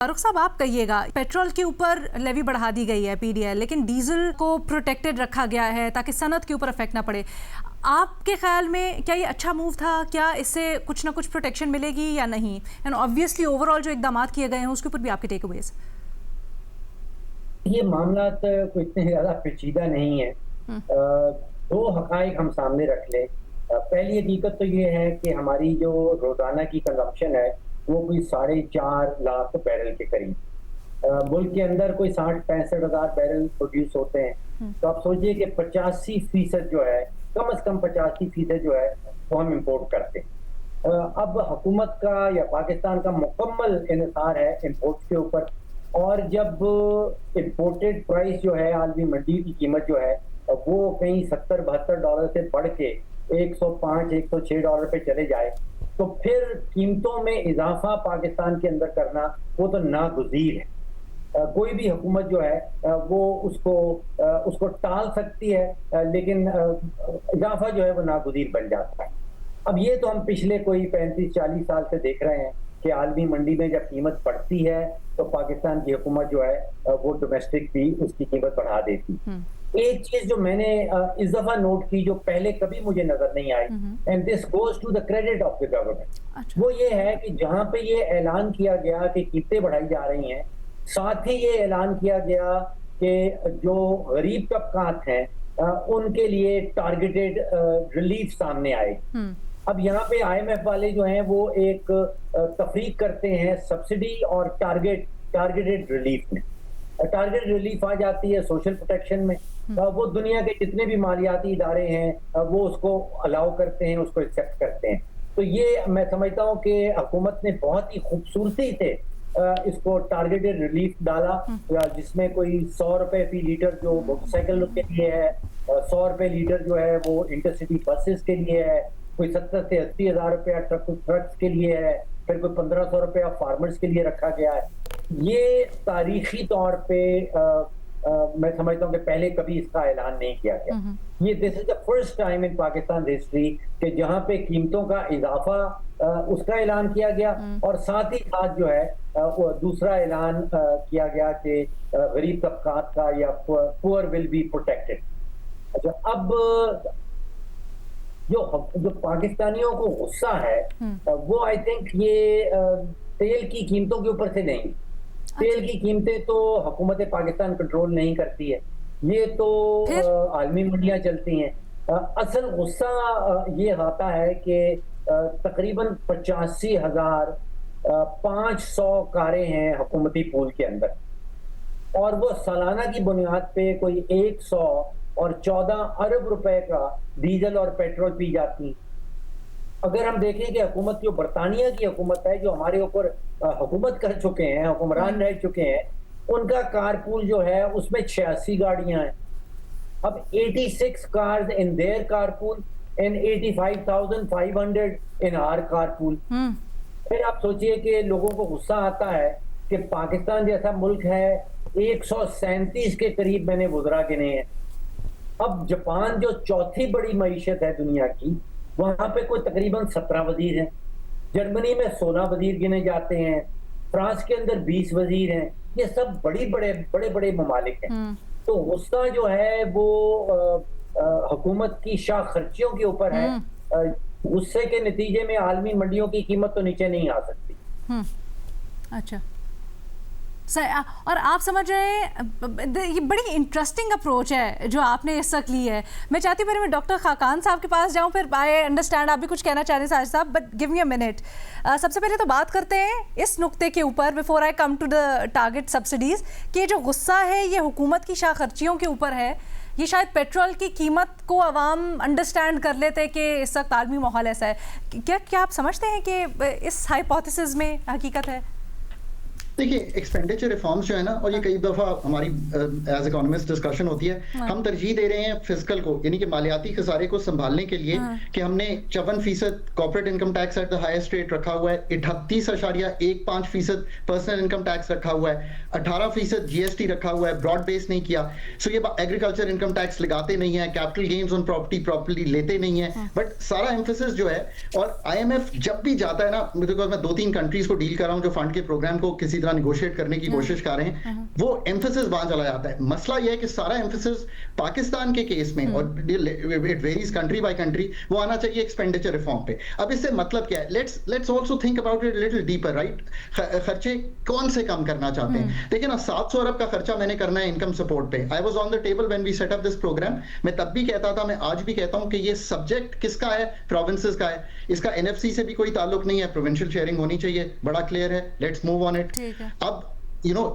फारूक साहब, आप कहिएगा, पेट्रोल के ऊपर लेवी बढ़ा दी गई है पीडीएल, लेकिन डीजल को प्रोटेक्टेड रखा गया है ताकि सनत के ऊपर इफेक्ट ना पड़े। आपके ख्याल में क्या ये अच्छा मूव था? क्या इससे कुछ ना कुछ प्रोटेक्शन मिलेगी या नहीं? एंड ऑब्वियसली ओवरऑल जो इकदाम किए गए हैं उसके ऊपर भी आपके टेक अवेज। ये मामला कोई इतने ज्यादा पेचीदा नहीं है। दो हकाइक हम सामने रख लें। पहली हकीकत तो ये है कि हमारी जो रोजाना की कंजम्पशन है वो कोई 4.5 लाख बैरल के करीब। मुल्क के अंदर कोई 60-65 हज़ार बैरल प्रोड्यूस होते हैं। तो आप सोचिए कि 85% जो है, कम से कम 85% जो है वो हम इंपोर्ट करते हैं। अब हुकूमत का या पाकिस्तान का मुकम्मल इन्हिसार है इंपोर्ट के ऊपर, और जब इंपोर्टेड प्राइस जो है आलमी मंडी की कीमत जो है वो कहीं $70-72 से बढ़ के $105-106 पे चले जाए, तो फिर कीमतों में इजाफा पाकिस्तान के अंदर करना वो तो नागुज़ीर है। कोई भी हुकूमत जो है वो उसको टाल सकती है, लेकिन इजाफा जो है वो नागुज़ीर बन जाता है। अब ये तो हम पिछले कोई 35-40 साल से देख रहे हैं कि आलमी मंडी में जब कीमत बढ़ती है तो पाकिस्तान की हुकूमत जो है वो डोमेस्टिक भी उसकी कीमत बढ़ा देती। एक चीज जो मैंने इस दफा नोट की, जो पहले कभी मुझे नजर नहीं आई, and this goes to the credit of the government, वो ये है कि जहां पे ये ऐलान किया गया कि कीमतें बढ़ाई जा रही हैं, साथ ही ये ऐलान किया गया कि जो गरीब तबकात हैं उनके लिए टारगेटेड रिलीफ सामने आए। अब यहाँ पे IMF वाले जो हैं वो एक तफरीक करते हैं सब्सिडी और टारगेटेड रिलीफ में। टारगेट रिलीफ आ जाती है सोशल प्रोटेक्शन में, वो दुनिया के जितने भी मालियाती इदारे हैं वो उसको अलाउ करते हैं, उसको एक्सेप्ट करते हैं। तो ये मैं समझता हूँ कि हुकूमत ने बहुत ही खूबसूरती से इसको टारगेटेड रिलीफ डाला, जिसमें कोई 100 रुपए फी लीटर जो मोटरसाइकिल के लिए है, 100 रुपए लीटर जो है वो इंटरसिटी बसेस के लिए है, कोई 70 से 80 हज़ार रुपया ट्रक्स के लिए है, फिर कोई 1500 रुपया फार्मर्स के लिए रखा गया है। ये तारीखी तौर पे मैं समझता हूँ कि पहले कभी इसका ऐलान नहीं किया गया। ये this is the first time in Pakistan history कि जहाँ पे कीमतों का इजाफा उसका ऐलान किया गया, और साथ ही साथ जो है वो दूसरा ऐलान किया गया कि गरीब तबकात का या पुअर विल बी प्रोटेक्टेड। अच्छा, अब जो पाकिस्तानियों को गुस्सा है वो आई थिंक ये तेल की कीमतों के ऊपर से नहीं। तेल की कीमतें तो हुकूमत पाकिस्तान कंट्रोल नहीं करती है, ये तो आलमी मंडियां चलती हैं। असल गुस्सा ये आता है कि तकरीबन 85,500 कारें हैं हुकूमती पूल के अंदर, और वो सालाना की बुनियाद पे कोई 114 अरब रुपए का डीजल और पेट्रोल पी जाती। अगर हम देखें कि हुकूमत जो बरतानिया की हुकूमत है, जो हमारे ऊपर हुकूमत कर चुके हैं, हुक्मरान रह चुके हैं, उनका कारपूल जो है उसमें 86 गाड़ियां हैं। अब 86 cars in their carpool and 85,500 in our carpool. फिर आप सोचिए कि लोगों को गुस्सा आता है कि पाकिस्तान जैसा मुल्क है 137 के करीब मैंने वुज़रा गिने हैं। अब जापान जो चौथी बड़ी मईशत है दुनिया की, वहां पे कोई तकरीबन 17 वजीर हैं। जर्मनी में 16 वजीर गिने जाते हैं, फ्रांस के अंदर 20 वजीर हैं। ये सब बड़े बड़े ममालिक हैं। तो गुस्सा जो है वो हुकूमत की शाह खर्चियों के ऊपर है। गुस्से के नतीजे में आलमी मंडियों की कीमत तो नीचे नहीं आ सकती। अच्छा सर, और आप समझ रहे हैं ये बड़ी इंटरेस्टिंग अप्रोच है जो आपने इस वक्त ली है। मैं चाहती हूँ मैं डॉक्टर खाकान साहब के पास जाऊँ, फिर आई अंडरस्टैंड आप भी कुछ कहना चाह रहे हैं साजिद साहब, but give me a minute. सबसे पहले तो बात करते हैं इस नुक्ते के ऊपर before I come to the target subsidies, कि जो गुस्सा है ये हुकूमत की शाह खर्चियों के ऊपर है। ये शायद पेट्रोल की कीमत को अवाम अंडरस्टैंड कर लेते कि इस वक्त आलमी माहौल ऐसा है। क्या आप समझते हैं कि इस हाइपोथेसिस में हकीकत है? देखिए, एक्सपेंडिचर रिफॉर्म्स जो है ना, और ये कई दफा हमारी एज इकोनॉमिस्ट डिस्कशन होती है, हम तरजीह दे रहे हैं फिजिकल को, यानी कि मालियाती खसारे को संभालने के लिए कि हमने 54% corporate income tax at the highest rate रखा हुआ है, 38.15% पर्सनल इनकम टैक्स रखा हुआ है, 18% GST रखा हुआ है, ब्रॉड बेस नहीं किया। सो ये एग्रीकल्चर इनकम टैक्स लगाते नहीं है, कैपिटल गेन्स ऑन प्रॉपर्टी लेते नहीं है, बट सारा एम्फेसिस जो है, और IMF जब भी जाता है ना, बिकॉज मैं 2-3 कंट्रीज को डील कर रहा हूँ जो फंड के प्रोग्राम को किसी तरह समझना, निगोशिएट करने की कोशिश कर रहे हैं, वो एम्फेसिस वहां चला जाता है। मसला यह है कि सारा एम्फेसिस पाकिस्तान के केस में, और it varies country by country, वो आना चाहिए एक्सपेंडिचर रिफॉर्म पे। अब इससे मतलब क्या है? Let's also think about it little deeper, right? खर्चे कौन से कम करना चाहते हैं? देखिए ना, 700 अरब का खर्चा मैंने करना है इनकम सपोर्ट पे। I was on the table when we set up this program. मैं तब भी कहता था, मैं आज भी कहता हूं कि ये सब्जेक्ट किसका है? प्रोविंसेस का है। इसका एनएफसी से भी कोई ताल्लुक नहीं है, प्रोविंशियल शेयरिंग होनी चाहिए, बड़ा क्लियर है। Let's move on it. अब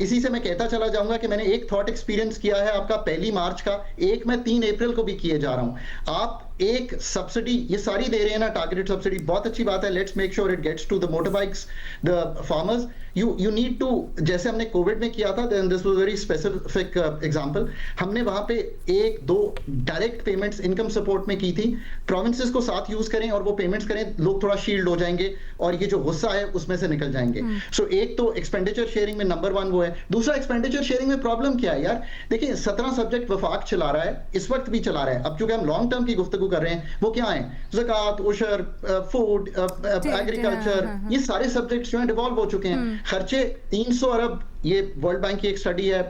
इसी से मैं कहता चला जाऊंगा कि मैंने एक थॉट एक्सपीरियंस किया है आपका 1 मार्च का, एक मैं 3 अप्रैल को भी किए जा रहा हूं। आप एक सब्सिडी ये सारी दे रहे हैं ना, टारगेटेड सब्सिडी, बहुत अच्छी बात है। Let's make sure it gets to the motor bikes, the farmers. You need to, जैसे हमने कोविड में किया था, this was very specific example. हमने वहां पे 1-2 डायरेक्ट पेमेंट्स इनकम सपोर्ट में की थी। प्रोविंसेस को साथ यूज करें और वो पेमेंट्स करें, लोग थोड़ा शील्ड हो जाएंगे और ये जो गुस्सा है उसमें से निकल जाएंगे। सो एक तो एक्सपेंडिचर शेयरिंग में नंबर 1 वो है। दूसरा, एक्सपेंडिचर शेयरिंग में प्रॉब्लम क्या है यार? देखिए, 17 सब्जेक्ट वफाक चला रहा है, इस वक्त भी चला रहा है। अब चूंकि हम लॉन्ग टर्म की गुफ्तगू कर रहे हैं, वो क्या है? ज़कात, उशर, फूड, एग्रीकल्चर, ये सारे सब्जेक्ट्स जो हैं डिवॉल्व हो चुके हैं। खर्चे 300 अरब, ये वर्ल्ड बैंक की एक स्टडी है,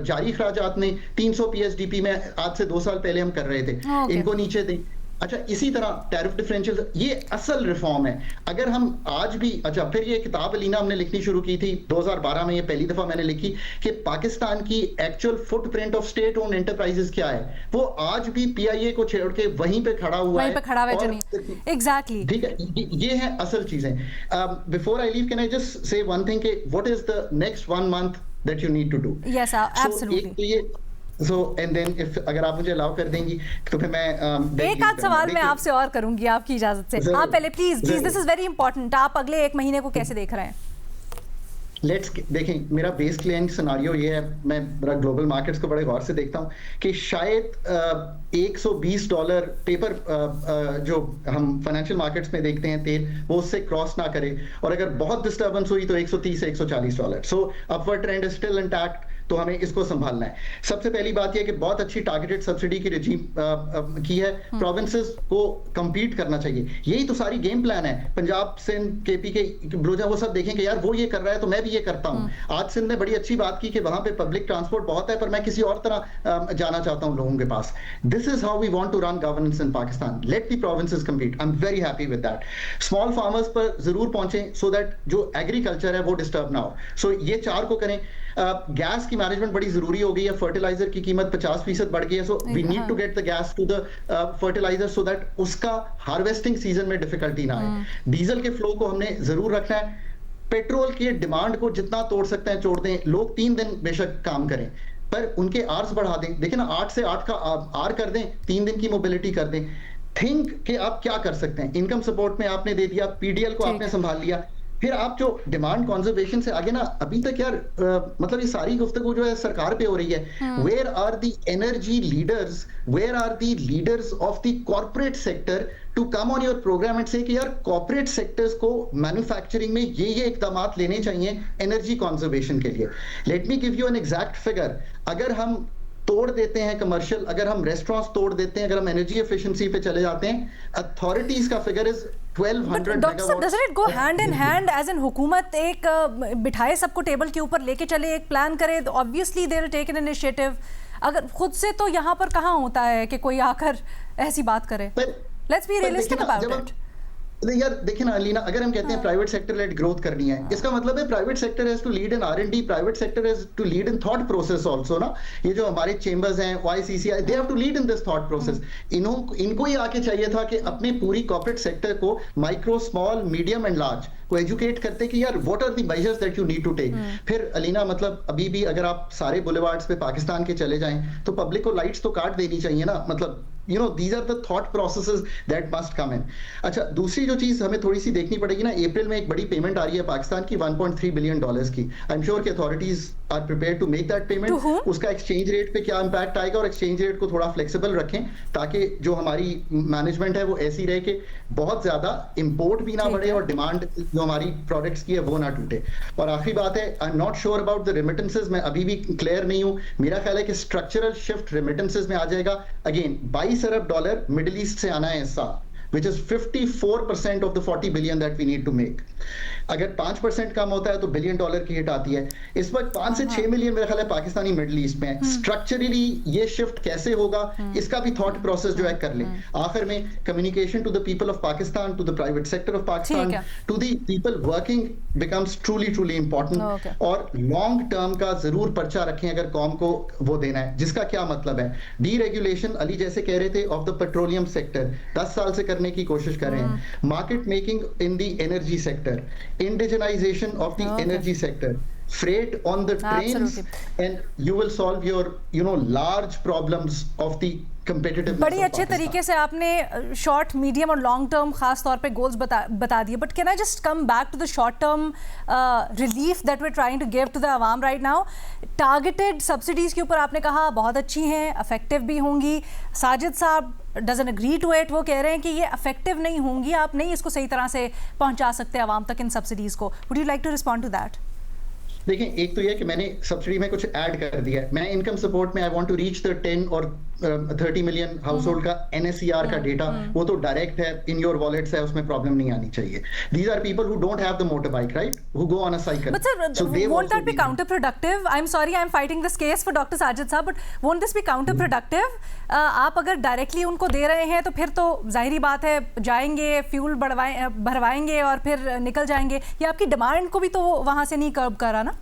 जारी खराजात में 300 पीएसडीपी में आज से 2 साल पहले हम कर रहे थे। इनको नीचे दें। अच्छा, इसी तरह टैरिफ डिफरेंशियल, ये असल रिफॉर्म है। अगर हम आज भी, अच्छा, फिर ये किताब अलीना हमने लिखनी शुरू की थी 2012 में, ये पहली दफा मैंने लिखी कि पाकिस्तान की actual footprint of state owned enterprises क्या है। वो आज भी पीआईए को छेड़ के वहीं पे खड़ा हुआ है, एग्जैक्टली। ठीक है, ये है असल चीजें। Before I leave, can I just say one thing कि what is the next 1 month that you need to do? Yes, absolutely. And then if अगर आप मुझे अलाउ कर देंगी तो फिर मैं एक आध सवाल मैं आपसे और करूंगी आपकी इजाजत से। आप पहले please, this is very important, आप अगले 1 महीने को कैसे देख रहे हैं? लेट्स देखें, मेरा बेस क्लाइंट सिनारियो ये है, मैं बड़ा ग्लोबल मार्केट्स को बड़े गौर से देखता हूं कि शायद $120 पेपर जो हम फाइनेंशियल मार्केट्स में देखते हैं तेल, वो उससे क्रॉस ना करे, और अगर बहुत डिस्टर्बेंस हुई तो $130 से $140। So upward trend is still intact, तो हमें इसको संभालना है। सबसे पहली बात यह कि बहुत अच्छी टारगेटेड सब्सिडी की रजीम की है, प्रोविंसेस को compete करना चाहिए। यही तो सारी गेम प्लान है। पंजाब, सिंध, केपी के बलोचा, वो सब देखें कि यार वो ये कर रहा है तो मैं भी ये करता हूँ। आज सिंध ने बड़ी अच्छी बात की कि वहां पे पब्लिक ट्रांसपोर्ट बहुत है, पर मैं किसी और तरह जाना चाहता हूँ लोगों के पास। This is how we want to run governance in Pakistan. Let the provinces compete। I am very happy with that. Small farmers पर जरूर पहुंचे सो दैट जो एग्रीकल्चर है वो डिस्टर्ब ना हो। सो ये 4 को करें। गैस की मैनेजमेंट बड़ी जरूरी हो गई है। फर्टिलाइजर की कीमत 50% बढ़ गई है, so we need to get the gas to the fertilizer so that उसका हार्वेस्टिंग सीजन में डिफिकल्टी ना आए। डीजल के फ्लो को हमने जरूर रखना है। पेट्रोल की डिमांड को जितना तोड़ सकते हैं छोड़ दें। लोग 3 दिन बेशक काम करें, पर उनके आर्स बढ़ा दें। देखिए ना, 8 से 8 का आर कर दें, 3 दिन की मोबिलिटी कर दें। थिंक कि आप क्या कर सकते हैं। इनकम सपोर्ट में आपने दे दिया, पीडीएल को आपने संभाल लिया, फिर आप जो डिमांड कॉन्जर्वेशन से आगे ना, अभी तक यार मतलब ये सारी गुफ्तगू जो है सरकार पे हो रही है। Where are the energy leaders, where are the leaders of the corporate sector to come on your program and say कि यार कॉर्पोरेट सेक्टर्स को मैन्युफैक्चरिंग में ये इकदाम लेने चाहिए एनर्जी कॉन्जर्वेशन के लिए। Let me give you an exact figure. अगर हम तोड़ देते हैं कमर्शियल, अगर हम रेस्टोरेंट्स तोड़ देते हैं, अगर हम एनर्जी एफिशिएंसी पे चले जाते हैं, अथॉरिटीज का figure is 1200 megawatt. Doesn't it go hand in hand as an हुकूमत एक बिठाए सबको टेबल के ऊपर लेके चले, एक प्लान करे, तो obviously they will take an initiative. अगर खुद से तो यहाँ पर कहाँ होता है कि कोई आकर ऐसी बात करे। Let's be realistic about it. यार देखिए ना अलीना, अगर हम कहते हैं प्राइवेट सेक्टर लेड ग्रोथ करनी है, इसका मतलब है private sector has to lead in R&D, private sector has to lead in thought process also ना। ये जो हमारे चेंबर्स हैं, YCCI, they have to lead in this thought process. इनको ही आके चाहिए था कि अपने पूरी कॉर्पोरेट सेक्टर को, micro, small, medium and large को एजुकेट करते कि यार what are the measures that you need to take. फिर अलीना, मतलब अभी भी अगर आप सारे बुलेवार्ड्स पे पाकिस्तान के चले जाएं तो पब्लिक को लाइट्स तो काट देनी चाहिए ना। मतलब you know these are the thought processes that must come in। अच्छा, दूसरी जो चीज हमें थोड़ी सी देखनी पड़ेगी ना, अप्रैल में एक बड़ी पेमेंट आ रही है पाकिस्तान की $1.3 बिलियन की। आई एम श्योर कि authorities are prepared to make that payment. उसका एक्सचेंज रेट पे क्या इंपैक्ट आएगा, और एक्सचेंज रेट को थोड़ा फ्लेक्सिबल रखें ताकि जो हमारी मैनेजमेंट है वो ऐसी रहे कि बहुत ज्यादा इंपोर्ट भी ना बढ़े और डिमांड जो हमारी प्रोडक्ट्स की है वो ना टूटे। और आखिरी बात है, I am not sure about the remittances, मैं अभी भी क्लियर नहीं हूं। मेरा ख्याल है कि स्ट्रक्चरल शिफ्ट रेमिटेंसेज में आ जाएगा। अगेन $22 अरब मिडिल ईस्ट से आना है इस साल, which is 54% of the 40 billion that we need to make। अगर 5% कम होता है तो $1 बिलियन की हिट आती है। इस वक्त 5 से 6 मिलियन मेरा ख्याल है पाकिस्तानी मिडिल ईस्ट में है। स्ट्रक्चरली ये शिफ्ट कैसे होगा इसका भी थॉट प्रोसेस जो है कर ले। आखिर में communication to the people of Pakistan, to the private sector of Pakistan, to the people working becomes truly important. और लॉन्ग टर्म का जरूर पर्चा रखें अगर कौम को वो देना है, जिसका क्या मतलब है। डीरेगुलेशन अली जैसे कह रहे थे ऑफ द पेट्रोलियम सेक्टर 10 साल से करने की कोशिश कर रहे हैं। Market making in the energy sector, indigenization of the energy sector, freight on the trains, and you will solve your large problems of the competitiveness. बड़ी अच्छे तरीके से आपने शॉर्ट, मीडियम और लॉन्ग टर्म खास तौर पे गोल्स बता दिए, but can I just come back to the short term relief that we trying to give to the अवाम राइट नाउ। टारगेटेड सब्सिडीज के ऊपर आपने कहा बहुत अच्छी हैं, इफेक्टिव भी होंगी। साजिद साहब डजंट एग्री टू इट, वो कह रहे हैं कि ये इफेक्टिव नहीं होंगी, आप नहीं इसको सही तरह से पहुंचा सकते आवाम तक इन सब्सिडीज को। Would you like to respond to that? देखिए, एक तो ये कि मैंने सब्सिडी में कुछ ऐड कर दिया है। मैं इनकम सपोर्ट में I want to reach the 10 और 30 मिलियन हाउस होल्ड का NSER का डेटा, वो तो डायरेक्ट है, इन योर वॉलेट्स है, उसमें प्रॉब्लम नहीं आनी चाहिए। These are people who don't have the motor bike, right, who go on a cycle. But sir, won't that be counterproductive? I'm sorry, I'm fighting this case for Dr. Sajid साहब, but won't this be counterproductive? आप अगर directly उनको दे रहे हैं तो फिर तो जाहिर बात है जाएंगे, फ्यूल भरवाएंगे और फिर निकल जाएंगे। ये आपकी डिमांड को भी तो वहां से नहीं कर्ब करा ना।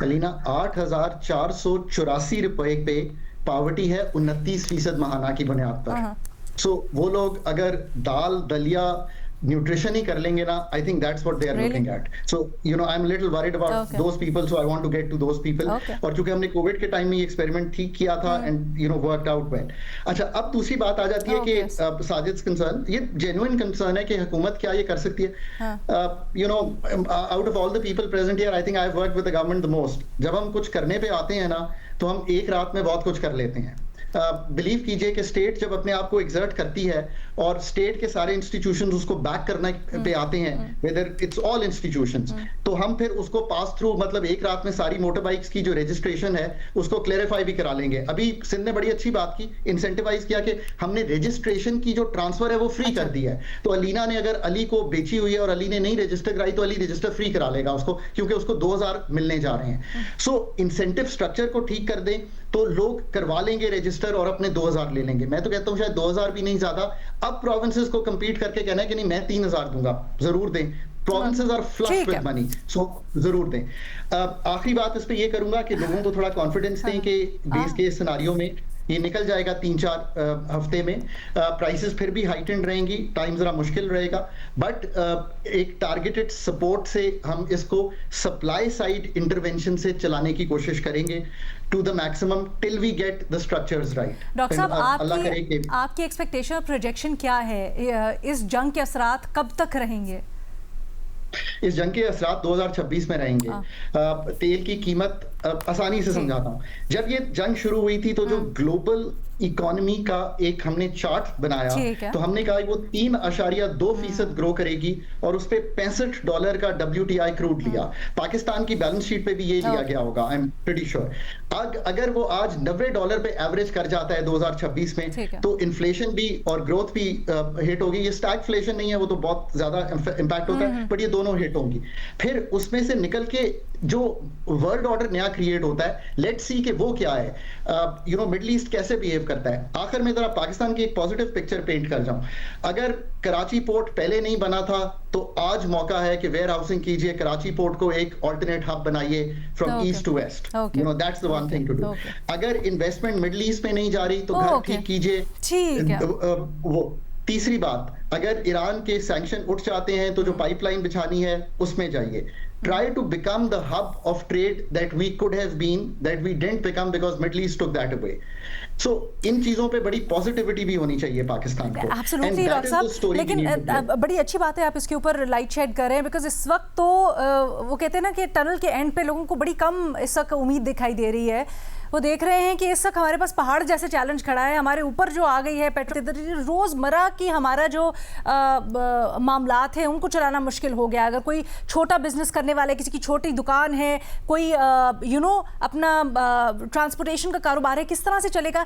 कलीना 8,484 रुपए पे पावर्टी है 29% महाना की बुनियाद पर। सो वो लोग अगर दाल दलिया न्यूट्रिशन ही कर लेंगे ना, I think that's what they are looking at. So I am little worried about those people, so I want to get to those people. और चूंकि हमने कोविड के टाइम में ये एक्सपेरिमेंट ठीक किया था एंड वर्कड आउट वेल। अच्छा, अब दूसरी बात आ जाती है कि साजिद कंसर्न, ये जेन्युइन कंसर्न है कि हुकूमत क्या ये कर सकती है। Out of all the people present here, I think I have worked with the government the most. जब हम कुछ करने पे आते हैं ना तो हम एक रात में बहुत कुछ कर लेते हैं। बिलीव कीजिए कि स्टेट जब अपने आप को एग्जर्ट करती है और स्टेट के सारे इंस्टीट्यूशंस उसको बैक करने पे आते हैं, वेदर इट्स ऑल इंस्टीट्यूशंस, तो हम फिर उसको पास थ्रू, मतलब एक रात में सारी मोटर बाइक्स की जो रजिस्ट्रेशन है उसको क्लेरिफाई भी करा लेंगे। अभी सिंध ने बड़ी अच्छी बात की, इंसेंटिवाइज किया कि हमने रजिस्ट्रेशन की जो ट्रांसफर है वो फ्री कर दी है। तो अलीना ने अगर अली को बेची हुई है और अली ने नहीं रजिस्टर कराई तो अली रजिस्टर फ्री करा लेगा उसको, क्योंकि उसको 2000 मिलने जा रहे हैं। सो इंसेंटिव स्ट्रक्चर को ठीक कर दें तो लोग करवा लेंगे रजिस्टर और अपने 2000 ले लेंगे। मैं तो कहता हूं शायद 2000 भी नहीं ज्यादा। अब प्रोविंसेस को कंपीट करके कहना है कि नहीं मैं 3000 दूंगा, जरूर दें। Provinces are flush with money, so जरूर दें। आखिरी बात इस पे ये करूंगा कि लोगों को थोड़ा कॉन्फिडेंस दें कि बेस केस सिनेरियो में ये निकल जाएगा 3-4 हफ्ते में। प्राइसेस फिर भी हाइटेंड रहेंगी, टाइम जरा मुश्किल रहेगा, बट एक टारगेटेड सपोर्ट से हम इसको सप्लाई साइड इंटरवेंशन से चलाने की कोशिश करेंगे to the maximum till we get the structures right. Doctor साहब, आपकी एक्सपेक्टेशन और प्रोजेक्शन क्या है? इस जंग के असरात कब तक रहेंगे? इस जंग के असरात 2026 में रहेंगे। तेल की कीमत आसानी से समझाता हूँ। जब ये जंग शुरू हुई थी तो जो ग्लोबल इकोनॉमी का एक हमने चार्ट बनाया तो हमने कहा वो 3.2% ग्रो करेगी और उस पे $65 का WTI क्रूड लिया। पाकिस्तान की बैलेंस शीट पे भी ये लिया गया होगा, आई एम प्रीटी श्योर। अगर वो आज $90 पे एवरेज कर जाता है 2026 में तो इन्फ्लेशन भी और ग्रोथ भी हिट होगी। ये स्टैगफ्लेशन नहीं है, वो तो बहुत ज्यादा इंपैक्ट होता है, बट ये दोनों हिट होंगी। फिर उसमें से निकल के जो वर्ल्ड ऑर्डर नया क्रिएट होता है, लेट्स सी कि वो क्या है, मिडिल ईस्ट कैसे बिहेव करता है। आखिर में जरा पाकिस्तान की एक पॉजिटिव पिक्चर पेंट कर जाऊं। अगर कराची पोर्ट पहले नहीं बना था तो आज मौका है कि वेयर हाउसिंग कीजिए, कराची पोर्ट को एक ऑल्टरनेट हब बनाइए from east to west. That's the one thing to do. अगर इन्वेस्टमेंट मिडिल ईस्ट में नहीं जा रही तो घर ठीक कीजिए। वो तीसरी बात, अगर ईरान के सैंक्शन उठ जाते हैं तो जो पाइपलाइन बिछानी है उसमें जाइए। Try to become the hub of trade that we could have been, that we didn't become because Middle East took that away. So इन चीजों पे बड़ी पॉजिटिविटी भी होनी चाहिए पाकिस्तान को। Absolutely, डॉक्टर साहब, लेकिन बड़ी अच्छी बात है आप इसके ऊपर लाइट शेड कर रहे हैं, बिकॉज इस वक्त तो वो कहते हैं ना कि टनल के एंड पे लोगों को बड़ी कम इस वक्त उम्मीद दिखाई दे रही है। वो देख रहे हैं कि इस वक्त हमारे पास पहाड़ जैसे चैलेंज खड़ा है, हमारे ऊपर जो आ गई है पेट्रोल, रोज़मर्रा की हमारा जो मामलात हैं उनको चलाना मुश्किल हो गया। अगर कोई छोटा बिजनेस करने वाले, किसी की छोटी दुकान है, कोई अपना ट्रांसपोर्टेशन का कारोबार है, किस तरह से चलेगा?